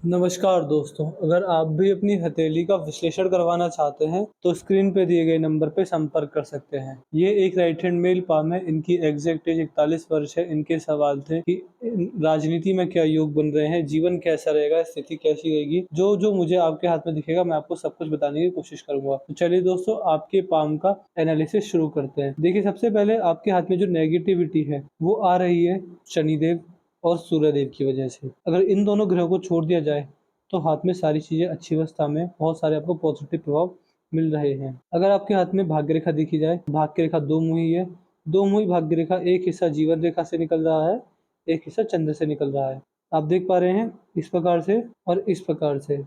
नमस्कार दोस्तों, अगर आप भी अपनी हथेली का विश्लेषण करवाना चाहते हैं, तो स्क्रीन पे दिए गए नंबर पे संपर्क कर सकते हैं। ये एक राइट हैंड मेल पाम है। इनकी एग्जैक्ट एज 41 वर्ष है। इनके सवाल थे कि राजनीति में क्या योग बन रहे हैं, जीवन कैसा रहेगा, स्थिति कैसी रहेगी। जो जो मुझे आपके हाथ में दिखेगा, मैं आपको सब कुछ बताने की कोशिश करूंगा। तो चलिए दोस्तों, आपके पाम का एनालिसिस शुरू करते हैं। देखिए, सबसे पहले आपके हाथ में जो नेगेटिविटी है वो आ रही है शनिदेव और सूर्यदेव की वजह से। अगर इन दोनों ग्रहों को छोड़ दिया जाए तो हाथ में सारी चीजें अच्छी अवस्था में, बहुत सारे आपको पॉजिटिव प्रभाव मिल रहे हैं। अगर आपके हाथ में भाग्य रेखा देखी जाए, भाग्य रेखा दो मुही है। दो मुही भाग्य रेखा, एक हिस्सा जीवन रेखा से निकल रहा है, एक हिस्सा चंद्र से निकल रहा है। आप देख पा रहे हैं इस प्रकार से और इस प्रकार से।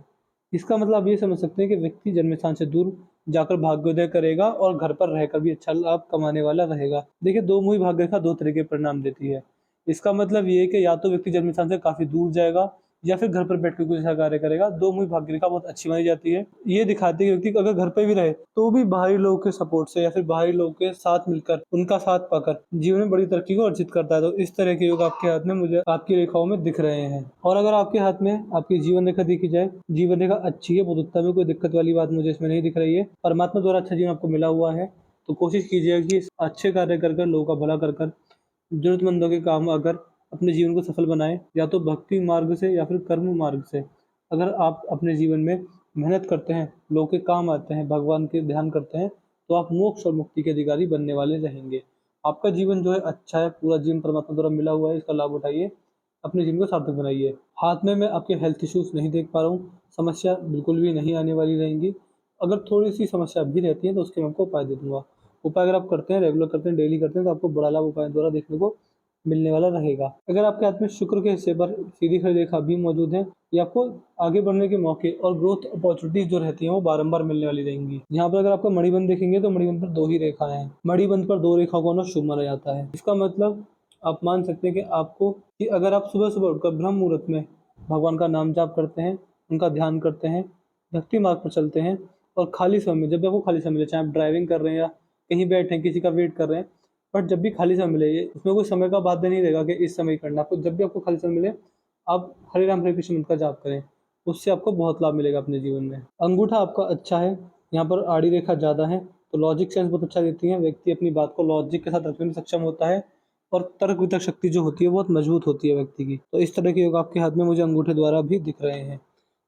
इसका मतलब आप ये समझ सकते हैं कि व्यक्ति जन्म स्थान से दूर जाकर भाग्योदय करेगा और घर पर रहकर भी अच्छा लाभ कमाने वाला रहेगा। देखिए, दो मुही भाग्य रेखा दो तरह के परिणाम देती है। इसका मतलब ये है कि या तो व्यक्ति जन्म स्थान से काफी दूर जाएगा या फिर घर पर बैठ के कुछ ऐसा कार्य करेगा। दो मुही भाग्य रेखा बहुत अच्छी मानी जाती है। ये दिखाती है कि व्यक्ति अगर घर पे भी रहे तो भी बाहरी लोगों के सपोर्ट से या फिर बाहरी लोगों के साथ मिलकर, उनका साथ पाकर जीवन में बड़ी तरक्की को अर्जित करता है। तो इस तरह के योग आपके हाथ में मुझे आपकी रेखाओं में दिख रहे हैं। और अगर आपके हाथ में आपकी जीवन रेखा देखी जाए, जीवन रेखा अच्छी है, बहुत उत्तम है, कोई दिक्कत वाली बात मुझे इसमें नहीं दिख रही है। परमात्मा द्वारा अच्छा जीवन आपको मिला हुआ है। तो कोशिश कीजिएगा कि अच्छे कार्य कर कर, लोगों का भला कर कर, जरूरतमंदों के काम अगर अपने जीवन को सफल बनाएं, या तो भक्ति मार्ग से या फिर कर्म मार्ग से। अगर आप अपने जीवन में मेहनत करते हैं, लोगों के काम आते हैं, भगवान के ध्यान करते हैं, तो आप मोक्ष और मुक्ति के अधिकारी बनने वाले रहेंगे। आपका जीवन जो है अच्छा है, पूरा जीवन परमात्मा द्वारा मिला हुआ है, इसका लाभ उठाइए, अपने जीवन को सार्थक बनाइए। हाथ में मैं आपके हेल्थ इश्यूज नहीं देख पा रहा हूँ, समस्या बिल्कुल भी नहीं आने वाली रहेंगी। अगर थोड़ी सी समस्या भी रहती है तो उसके मैं आपको उपाय दे दूंगा। उपाय अगर आप करते हैं, रेगुलर करते हैं, डेली करते हैं, तो आपको बड़ा लाभ उपाय द्वारा देखने को मिलने वाला रहेगा। अगर आपके हाथ में शुक्र के हिस्से पर सीधी खड़ी रेखा भी मौजूद है, ये आपको आगे बढ़ने के मौके और ग्रोथ अपॉर्चुनिटीज जो रहती हैं वो बारंबार मिलने वाली रहेंगी। यहाँ पर अगर आपका मणिबंध देखेंगे तो मणिबंध पर दो ही रेखाएं हैं। मणिबंध पर दो रेखाओं को होना शुभ माना जाता है। इसका मतलब आप मान सकते हैं कि आपको, कि अगर आप सुबह सुबह उठकर ब्रह्म मुहूर्त में भगवान का नाम जाप करते हैं, उनका ध्यान करते हैं, भक्ति मार्ग पर चलते हैं, और खाली समय में, जब भी आपको खाली समय मिले, चाहे आप ड्राइविंग कर रहे हैं या कहीं बैठे हैं, किसी का वेट कर रहे हैं, बट जब भी खाली समय मिले, ये उसमें कोई समय का बाध्य नहीं रहेगा कि इस समय ही करना। आपको जब भी आपको खाली समय मिले, आप हरे राम हरे कृष्ण मंत्र का जाप करें, उससे आपको बहुत लाभ मिलेगा अपने जीवन में। अंगूठा आपका अच्छा है, यहाँ पर आड़ी रेखा ज़्यादा है, तो लॉजिक सेंस बहुत अच्छा देती है। व्यक्ति अपनी बात को लॉजिक के साथ रखने में सक्षम होता है, और तर्क वितर्क शक्ति जो होती है बहुत मजबूत होती है व्यक्ति की। तो इस तरह के योग आपके हाथ में मुझे अंगूठे द्वारा भी दिख रहे हैं।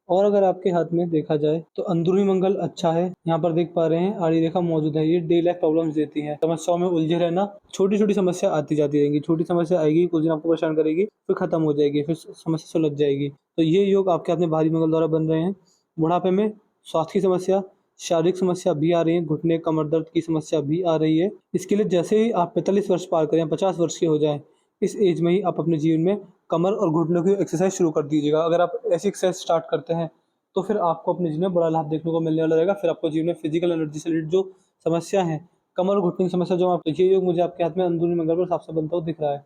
और अगर आपके हाथ में देखा जाए तो अंदरूनी मंगल अच्छा है। यहाँ पर देख पा रहे हैं आड़ी रेखा मौजूद है। ये डे लाइफ प्रॉब्लम्स देती है, समस्याओं में उलझे रहना, छोटी छोटी समस्या आती जाती रहेंगी। छोटी समस्या आएगी, कुछ दिन आपको परेशान करेगी, फिर खत्म हो जाएगी, फिर समस्या सुलझ जाएगी। तो ये योग आपके हाथ में भारी मंगल द्वारा बन रहे हैं। बुढ़ापे में स्वास्थ्य की समस्या, शारीरिक समस्या भी आ रही है, घुटने कमर दर्द की समस्या भी आ रही है। इसके लिए जैसे ही आप 45 वर्ष पार करें, 50 वर्ष के हो जाएं, इस एज में ही आप अपने जीवन में कमर और घुटनों की एक्सरसाइज शुरू कर दीजिएगा। अगर आप ऐसी एक्सरसाइज स्टार्ट करते हैं तो फिर आपको अपने जीवन में बड़ा लाभ देखने को मिलने वाला रहेगा। फिर आपको जीवन में फिजिकल एनर्जी से रिलेटेड जो समस्या है, कमर और घुटने की समस्या, जो आप, ये योग मुझे आपके हाथ में अंदरूनी मंगल पर साफ साफ बनता हुआ दिख रहा है।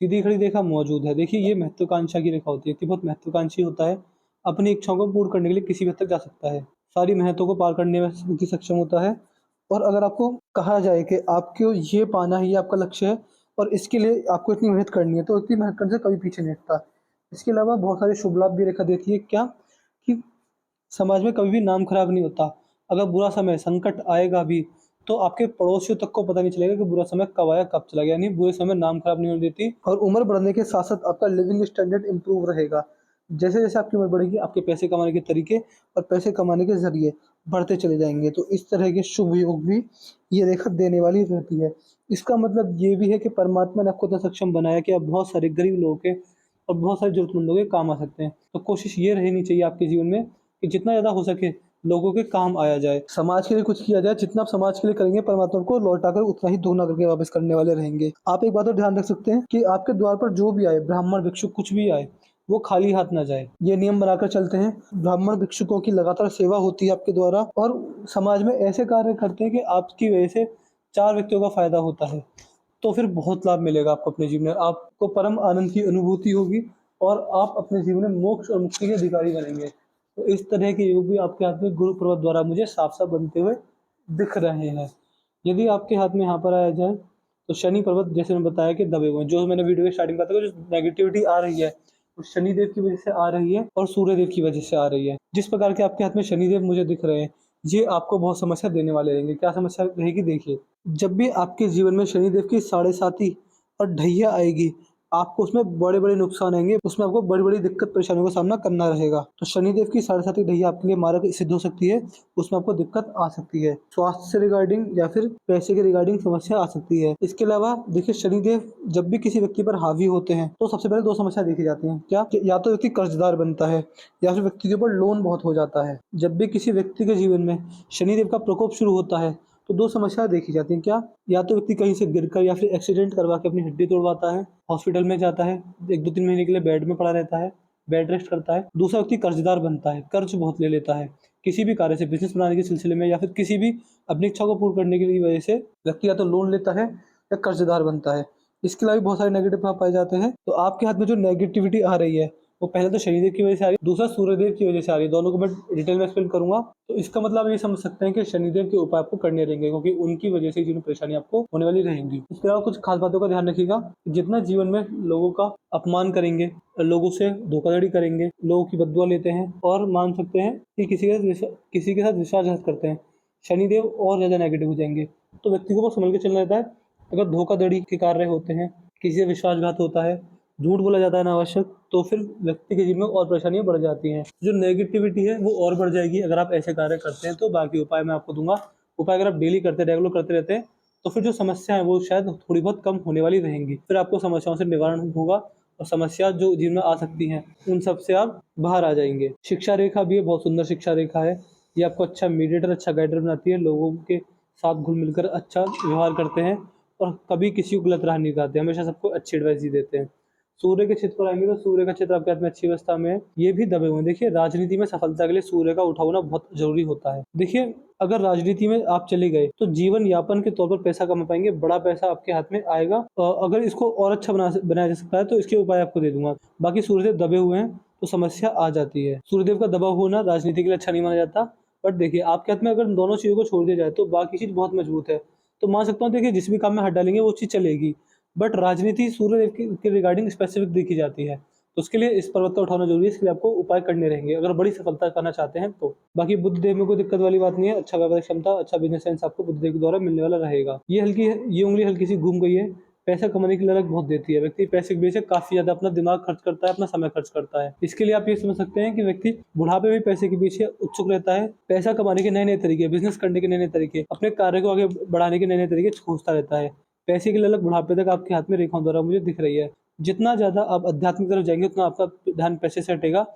सीधी खड़ी रेखा मौजूद है। देखिए, ये महत्वाकांक्षा की रेखा होती है कि बहुत महत्वाकांक्षी होता है, अपनी इच्छाओं को पूर्ण करने के लिए किसी भी हद तक जा सकता है, सारी मेहनतों को पार करने में की सक्षम होता है। और अगर आपको कहा जाए कि आपको ये पाना है, ये आपका लक्ष्य है और इसके लिए आपको इतनी मेहनत करनी है, तो इतनी मेहनत करने से कभी पीछे नहीं हटता। इसके अलावा बहुत सारे शुभ लाभ भी रेखा देती है। क्या कि समाज में कभी भी नाम खराब नहीं होता। अगर बुरा समय, संकट आएगा भी, तो आपके पड़ोसियों तक को पता नहीं चलेगा कि बुरा समय कब आया, कब चला गया। यानी बुरे समय नाम खराब नहीं होने देती, और उम्र बढ़ने के साथ साथ आपका लिविंग स्टैंडर्ड इंप्रूव रहेगा। जैसे जैसे आपकी उम्र बढ़ेगी, आपके पैसे कमाने के तरीके और पैसे कमाने के जरिए बढ़ते चले जाएंगे। तो इस तरह के शुभ योग भी ये रेखा देने वाली रहती है। इसका मतलब ये भी है कि परमात्मा ने आपको इतना सक्षम बनाया कि आप बहुत सारे गरीब लोगों के और बहुत सारे जरूरतमंदों के काम आ सकते हैं। तो कोशिश ये रहनी चाहिए आपके जीवन में कि जितना ज़्यादा हो सके लोगों के काम आया जाए, समाज के लिए कुछ किया जाए। जितना आप समाज के लिए करेंगे, परमात्मा को लौटाकर उतना ही दोगुना करके वापस करने वाले रहेंगे। आप एक बात और ध्यान रख सकते हैं कि आपके द्वार पर जो भी आए, ब्राह्मण भिक्षुक कुछ भी आए, वो खाली हाथ ना जाए। ये नियम बनाकर चलते हैं। ब्राह्मण भिक्षुकों की लगातार सेवा होती है आपके द्वारा, और समाज में ऐसे कार्य करते हैं कि आपकी वजह से 4 व्यक्तियों का फायदा होता है। तो फिर बहुत लाभ मिलेगा आपको अपने जीवन में, आपको परम आनंद की अनुभूति होगी, और आप अपने जीवन में मोक्ष और मुक्ति के अधिकारी बनेंगे। तो इस तरह के योग भी आपके हाथ में गुरु पर्वत द्वारा मुझे साफ साफ बनते हुए दिख रहे हैं। यदि आपके हाथ में यहाँ पर आया जाए तो शनि पर्वत, जैसे मैंने बताया कि दबे हुए हैं, जो मैंने वीडियो के स्टार्टिंग में बताया, जो नेगेटिविटी आ रही है वो शनिदेव की वजह से आ रही है और सूर्यदेव की वजह से आ रही है। जिस प्रकार के आपके हाथ में शनिदेव मुझे दिख रहे हैं, ये आपको बहुत समस्या देने वाले रहेंगे। क्या समस्या रहेगी देखिए, जब भी आपके जीवन में शनिदेव की साढ़े साती और ढैया आएगी, आपको उसमें बड़े-बड़े नुकसान आएँगे, उसमें आपको बड़ी-बड़ी दिक्कत परेशानियों का सामना करना रहेगा। तो शनिदेव की साढ़े साती ढैया आपके लिए मारक सिद्ध हो सकती है, उसमें आपको दिक्कत आ सकती है। स्वास्थ्य से रिगार्डिंग या फिर पैसे के रिगार्डिंग समस्या आ सकती है। इसके अलावा देखिए, शनिदेव जब भी किसी व्यक्ति पर हावी होते हैं, तो सबसे पहले 2 समस्या देखी जाती हैं। क्या? कि या तो व्यक्ति कर्ज़दार बनता है या फिर व्यक्ति के ऊपर लोन बहुत हो जाता है। जब भी किसी व्यक्ति के जीवन में शनिदेव का प्रकोप शुरू होता है, तो 2 समस्या देखी जाती हैं। क्या? या तो व्यक्ति कहीं से गिरकर या फिर एक्सीडेंट करवा के अपनी हड्डी तोड़वाता है, हॉस्पिटल में जाता है, 1-2-3 महीने के लिए बेड में पड़ा रहता है, बेड रेस्ट करता है। दूसरा व्यक्ति कर्ज़दार बनता है, कर्ज़ बहुत ले लेता है, किसी भी कार्य से, बिज़नेस बनाने के सिलसिले में या फिर किसी भी अपनी इच्छा को पूर्ण करने की वजह से व्यक्ति या तो लोन लेता है या कर्ज़दार बनता है। इसके अलावा भी बहुत सारे नेगेटिव प्रभाव पाए जाते हैं। तो आपके हाथ में जो नेगेटिविटी आ रही है, वो पहले तो शनिदेव की वजह से आ रही है, दूसरा सूर्यदेव की वजह से आ रही है। दोनों को मैं डिटेल में एक्सप्लेन करूँगा। तो इसका मतलब आप ये समझ सकते हैं कि शनिदेव के उपाय आपको करने रहेंगे, क्योंकि उनकी वजह से जिन परेशानी आपको होने वाली रहेंगी। इसके अलावा कुछ खास बातों का ध्यान रखिएगा। जितना जीवन में लोगों का अपमान करेंगे, लोगों से धोखाधड़ी करेंगे, लोगों की बददुआ लेते हैं और मान सकते हैं कि किसी के साथ विश्वासघात करते हैं, शनिदेव और ज़्यादा नेगेटिव हो जाएंगे। तो व्यक्ति को बहुत संभल के चलना रहता है। अगर धोखाधड़ी के कार्य होते हैं, किसी से विश्वासघात होता है, झूठ बोला जाता है अनावश्यक, तो फिर व्यक्ति के जीवन में और परेशानियाँ बढ़ जाती हैं। जो नेगेटिविटी है वो और बढ़ जाएगी अगर आप ऐसे कार्य करते हैं। तो बाकी उपाय मैं आपको दूँगा। उपाय अगर आप डेली करते, रेगुलर करते रहते हैं, तो फिर जो समस्या है वो शायद थोड़ी बहुत कम होने वाली रहेंगी। फिर आपको समस्याओं से निवारण होगा और समस्या जो जीवन में आ सकती हैं, उन सब से आप बाहर आ जाएँगे। शिक्षा रेखा भी है, बहुत सुंदर शिक्षा रेखा है। ये आपको अच्छा मीडिएटर, अच्छा गाइडर बनाती है। लोगों के साथ घुल-मिल कर अच्छा व्यवहार करते हैं और कभी किसी को गलत राह नहीं दिखाते, हमेशा सबको अच्छी एडवाइस ही देते हैं। सूर्य के क्षेत्र पर आएँगे तो सूर्य का क्षेत्र आपके हाथ में अच्छी अवस्था में है, ये भी दबे हुए हैं। देखिए, राजनीति में सफलता के लिए सूर्य का उठा होना बहुत ज़रूरी होता है। देखिए, अगर राजनीति में आप चले गए तो जीवन यापन के तौर पर पैसा कमा पाएँगे, बड़ा पैसा आपके हाथ में आएगा। अगर इसको और अच्छा बनाया जा सकता है तो इसके उपाय आपको दे दूँगा। बाकी सूर्यदेव दबे हुए हैं तो समस्या आ जाती है। सूर्यदेव का दबा होना राजनीति के लिए अच्छा नहीं माना जाता। बट देखिए, आपके हाथ में अगर इन दोनों चीज़ों को छोड़ दिया जाए तो बाकी चीज़ बहुत मजबूत है। तो मान सकता हूँ, देखिए, जिस भी काम में हाथ डालेंगे वो चीज़ चलेगी। बट राजनीति सूर्यदेव के रिगार्डिंग स्पेसिफिक देखी जाती है। तो उसके लिए इस पर्वत का उठाना ज़रूरी है, इसके लिए आपको उपाय करने रहेंगे, अगर बड़ी सफलता पाना चाहते हैं तो। बाकी बुद्धदेव में कोई दिक्कत वाली बात नहीं है, अच्छा व्यावहारिक क्षमता, अच्छा बिज़नेस सेंस आपको बुद्धदेव के द्वारा मिलने वाला रहेगा। ये उँगली हल्की-सी घूम गई है, पैसा कमाने की ललक बहुत देती है। व्यक्ति पैसे की वजह से काफ़ी ज़्यादा अपना दिमाग खर्च करता है, अपना समय खर्च करता है। इसके लिए आप ये समझ सकते हैं कि व्यक्ति बुढ़ापे में पैसे के पीछे उत्सुक रहता है, पैसा कमाने के नए-नए तरीके, बिज़नेस करने के नए-नए तरीके, अपने कार्य को आगे बढ़ाने के नए-नए तरीके खोजता रहता है। पैसे की ललक बुढ़ापे तक आपके हाथ में रेखाओं द्वारा मुझे दिख रही है। जितना ज़्यादा आप आध्यात्मिक तरफ जाएँगे, उतना आपका ध्यान पैसे से हटेगा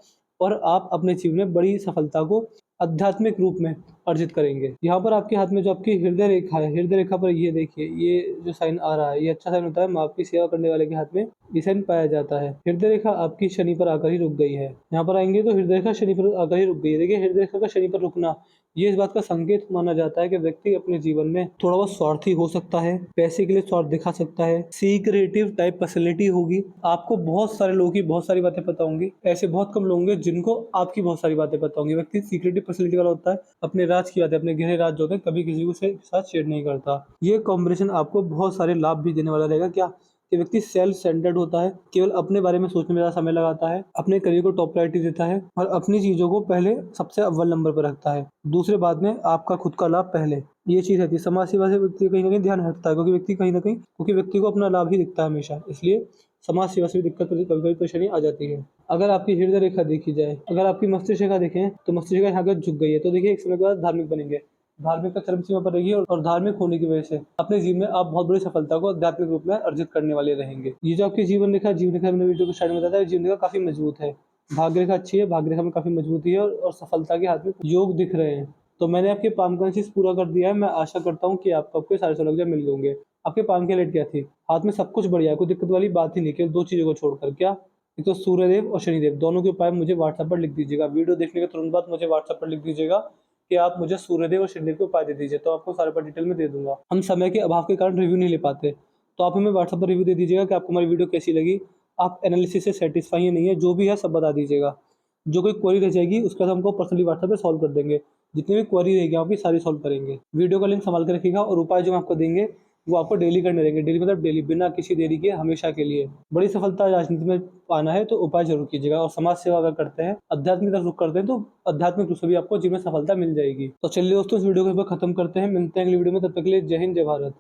और आप अपने जीवन में बड़ी सफलता को आध्यात्मिक रूप में अर्जित करेंगे। यहाँ पर आपके हाथ में जो आपकी हृदय रेखा है, हृदय रेखा पर ये देखिए, ये जो साइन आ रहा है, ये अच्छा साइन होता है। माँ की सेवा करने वाले के हाथ में ये साइन पाया जाता है। हृदय रेखा आपकी शनि पर आकर ही रुक गई है। यहाँ पर आएँगे तो हृदय रेखा शनि पर आकर ही रुक गई है। देखिए, हृदय रेखा का शनि पर रुकना, ये इस बात का संकेत माना जाता है कि व्यक्ति अपने जीवन में थोड़ा बहुत स्वार्थी हो सकता है, पैसे के लिए स्वार्थ दिखा सकता है, सीक्रेटिव टाइप पर्सनैलिटी होगी। आपको बहुत सारे लोगों की बहुत सारी बातें पता होंगी। ऐसे बहुत कम लोग होंगे जिनको आपकी बहुत सारी बातें पता होंगी। व्यक्ति सीक्रेटिव पर्सनैलिटी वाला होता है, अपने राज की बातें, अपने गहरे राज जो होते हैं, कभी किसी को से साथ शेयर नहीं करता। ये कॉम्बिनेशन आपको बहुत सारे लाभ भी देने वाला रहेगा। क्या? कि व्यक्ति सेल्फ सेंटर्ड होता है, केवल अपने बारे में सोचने में ज़्यादा समय लगाता है, अपने करियर को टॉप प्रायोरिटी देता है और अपनी चीज़ों को पहले सबसे अव्वल नंबर पर रखता है। दूसरे बाद में आपका खुद का लाभ पहले, ये चीज़ रहती है। समाज सेवा से व्यक्ति कहीं न कहीं ध्यान हटता है, क्योंकि व्यक्ति को अपना लाभ ही दिखता है हमेशा। इसलिए समाज सेवा से भी कभी-कभी परेशानी आ जाती है। अगर आपकी हृदय रेखा देखी जाए, अगर आपकी मस्तिष्क रेखा देखें तो मस्तिष्क रेखा यहाँ पर झुक गई है, तो देखिए, एक समय के बाद धार्मिक बनेंगे। धार्मिकता चरम सीमा पर रहेगी और धार्मिक होने की वजह से अपने जीवन में आप बहुत बड़ी सफलता को आध्यात्मिक रूप में अर्जित करने वाले रहेंगे। ये जो आपकी जीवन रेखा मैंने वीडियो को स्टार्ट में बताया था, जीवन रेखा काफ़ी मजबूत है। भाग्य रेखा अच्छी है, भाग्य रेखा में काफ़ी मजबूती है और सफलता के हाथ में योग दिख रहे हैं। तो मैंने आपके पाम का चीज़ पूरा कर दिया है। मैं आशा करता हूँ कि आपको आपके सारे सौभाग्य मिल गए होंगे। आपके पाम की हालत क्या थी? हाथ में सब कुछ बढ़िया है, कोई दिक्कत वाली बात ही नहीं, केवल 2 चीज़ों को छोड़कर। क्या? एक तो सूर्यदेव और शनिदेव, दोनों के उपाय मुझे व्हाट्सएप पर लिख दीजिएगा। वीडियो देखने के तुरंत बाद मुझे व्हाट्सएप पर लिख दीजिएगा कि आप मुझे सूर्यदेव और शनिदेव के उपाय दे दीजिए, तो आपको सारे पर डिटेल में दे दूँगा। हम समय के अभाव के कारण रिव्यू नहीं ले पाते, तो आप हमें व्हाट्सएप पर रिव्यू दे दीजिएगा कि आपको हमारी वीडियो कैसी लगी। आप एनालिसिस से सैटिस्फाई या नहीं है, जो भी है सब बता दीजिएगा। जो कोई क्वेरी रह जाएगी उसके बाद हमको पर्सनली व्हाट्सएप पे सॉल्व कर देंगे। जितनी भी क्वेरी रहेगी आपकी सारी सॉल्व करेंगे। वीडियो का लिंक संभाल के रखिएगा और उपाय जो हम आपको देंगे वो आपको डेली करने रहेंगे। डेली मतलब डेली, बिना किसी देरी के, हमेशा के लिए। बड़ी सफलता राजनीति में पाना है तो उपाय जरूर कीजिएगा। और समाज सेवा अगर करते हैं, आध्यात्मिक तरफ रुख करते हैं, तो आध्यात्मिक रूप से भी आपको जीवन में सफलता मिल जाएगी। तो चलिए दोस्तों, इस वीडियो को यहाँ पर खत्म करते हैं। मिलते हैं अगली वीडियो में, तब तक के लिए जय हिंद, जय भारत।